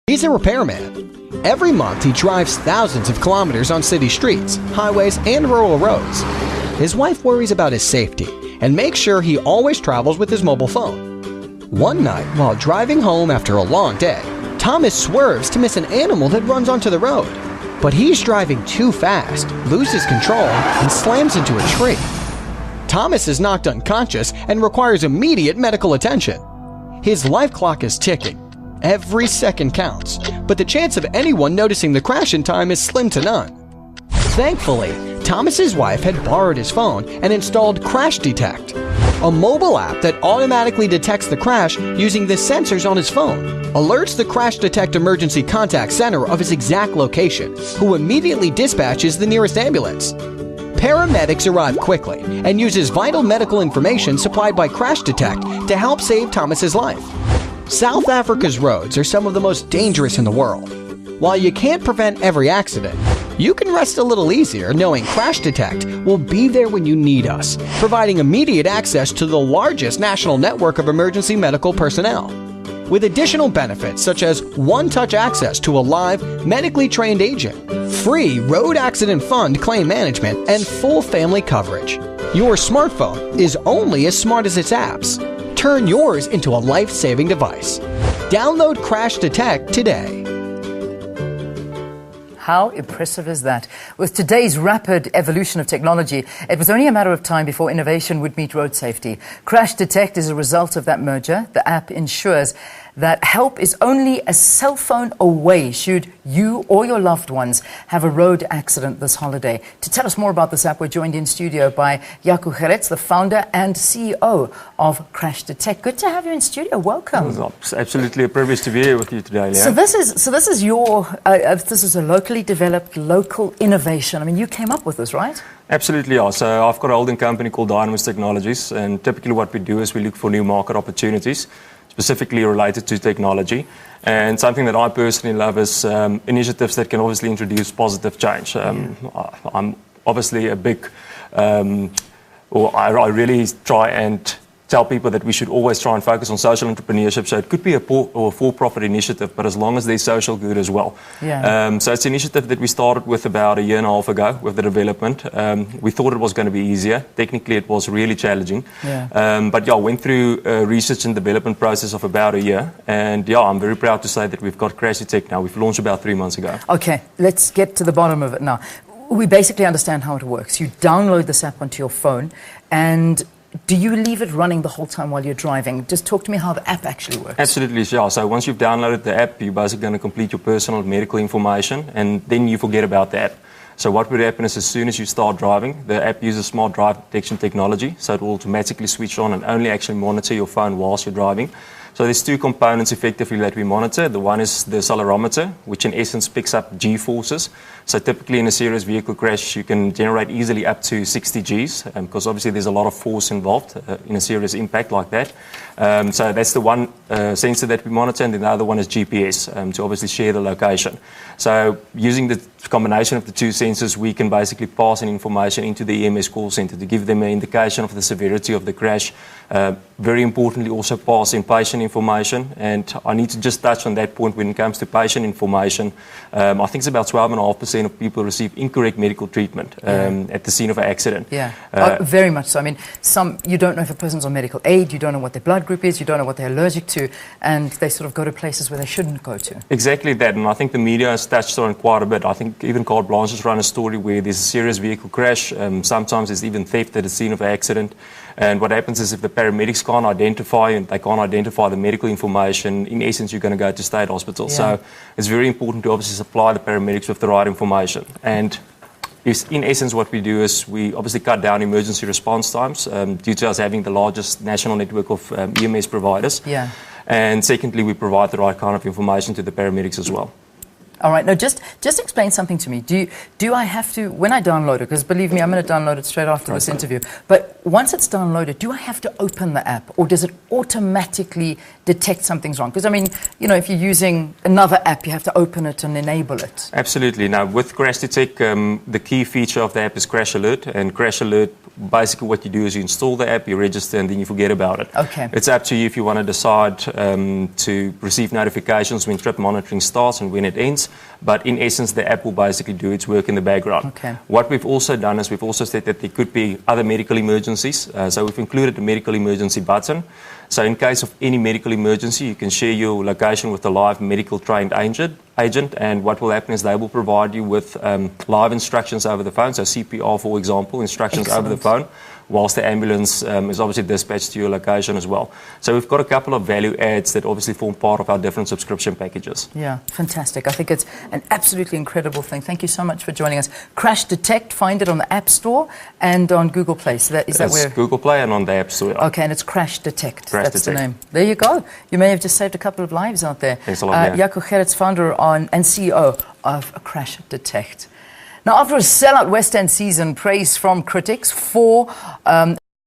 He's a repairman. Every month he drives thousands of kilometers on city streets, highways, and rural roads. His wife worries about his safety and makes sure he always travels with his mobile phone. One night, while driving home after a long day, Thomas swerves to miss an animal that runs onto the road. But he's driving too fast, loses control, and slams into a tree. Thomas is knocked unconscious and requires immediate medical attention. His life clock is ticking. Every second counts, but the chance of anyone noticing the crash in time is slim to none. Thankfully, Thomas's wife had borrowed his phone and installed Crashdetech, a mobile app that automatically detects the crash using the sensors on his phone, alerts the Crashdetech emergency contact center of his exact location, who immediately dispatches the nearest ambulance. Paramedics arrive quickly and uses vital medical information supplied by Crashdetech to help save Thomas's life. South Africa's roads are some of the most dangerous in the world. While you can't prevent every accident, you can rest a little easier knowing Crashdetech will be there when you need us, providing immediate access to the largest national network of emergency medical personnel. With additional benefits such as one-touch access to a live, medically trained agent, free road accident fund claim management, and full family coverage. Your smartphone is only as smart as its apps. Turn yours into a life-saving device. Download Crashdetech today. How impressive is that? With today's rapid evolution of technology, it was only a matter of time before innovation would meet road safety. Crashdetect is a result of that merger. The app ensures that help is only a cell phone away should you or your loved ones have a road accident this holiday. To tell us more about this app, we're joined in studio by Jaco Gerets, the founder and CEO of Crashdetech. Good to have you in studio. Welcome. It's absolutely a privilege to be here with you today, Leah. So this is this is a locally developed local innovation. I mean, you came up with this, right? Absolutely, yeah. So I've got a holding company called Dynamos Technologies, and typically what we do is we look for new market opportunities, specifically related to technology. And something that I personally love is initiatives that can obviously introduce positive change. I'm obviously a big, I really try and tell people that we should always try and focus on social entrepreneurship. So it could be a for-profit initiative, but as long as there's social good as well. Yeah. So it's an initiative that we started with about 1.5 years ago with the development. We thought it was going to be easier. Technically, it was really challenging. Yeah. But yeah, went through a research and development process of about a year. And yeah, I'm very proud to say that we've got Crashdetech now. We've launched about 3 months ago. Okay, let's get to the bottom of it now. We basically understand how it works. You download this app onto your phone, and do you leave it running the whole time while you're driving? Just talk to me how the app actually works. Absolutely, yeah. So once you've downloaded the app, you're basically going to complete your personal medical information, and then you forget about the app. So what would happen is as soon as you start driving, the app uses smart drive detection technology, so it will automatically switch on and only actually monitor your phone whilst you're driving. So there's two components effectively that we monitor. The one is the accelerometer, which in essence picks up G-forces. So typically in a serious vehicle crash, you can generate easily up to 60 Gs, because obviously there's a lot of force involved in a serious impact like that. So that's the one sensor that we monitor, and the other one is GPS, to obviously share the location. So using the combination of the two sensors, we can basically pass in information into the EMS call center to give them an indication of the severity of the crash. Very importantly, also pass in patient information. And I need to just touch on that point when it comes to patient information. I think it's about 12.5% of people receive incorrect medical treatment at the scene of an accident. Yeah, very much so. I mean, you don't know if a person's on medical aid, you don't know what their blood group is, you don't know what they're allergic to, and they sort of go to places where they shouldn't go to. Exactly that, and I think the media has touched on it quite a bit. I think even Carte Blanche has run a story where there's a serious vehicle crash. Sometimes there's even theft at the scene of an accident. And what happens is if the paramedics can't identify and they can't identify the medical information, in essence, you're going to go to state hospital. Yeah. So it's very important to obviously supply the paramedics with the right information. And in essence, what we do is we obviously cut down emergency response times due to us having the largest national network of EMS providers. Yeah. And secondly, we provide the right kind of information to the paramedics as well. All right. Now, just explain something to me. Do I have to, when I download it, because believe me, I'm going to download it straight after this interview, but once it's downloaded, do I have to open the app, or does it automatically detect something's wrong? Because, I mean, you know, if you're using another app, you have to open it and enable it. Absolutely. Now, with Crashdetech, the key feature of the app is Crash Alert, and Crash Alert, basically what you do is you install the app, you register, and then you forget about it. Okay. It's up to you if you want to decide to receive notifications when trip monitoring starts and when it ends, but in essence, the app will basically do its work in the background. Okay. What we've also done is we've also said that there could be other medical emergencies, so we've included the medical emergency button. So in case of any medical emergency, you can share your location with a live medical trained agent, and what will happen is they will provide you with live instructions over the phone, so CPR, for example, instructions over the phone, whilst the ambulance is obviously dispatched to your location as well. So we've got a couple of value adds that obviously form part of our different subscription packages. Yeah, fantastic. I think it's an absolutely incredible thing. Thank you so much for joining us. Crashdetect, find it on the App Store and on Google Play. So is that where? Google Play and on the App Store. Okay, and it's Crashdetect. That's the name. There you go. You may have just saved a couple of lives out there. Thanks a lot. Jaco Gerrits, founder and CEO of Crashdetect. Now, after a sellout West End season, praise from critics for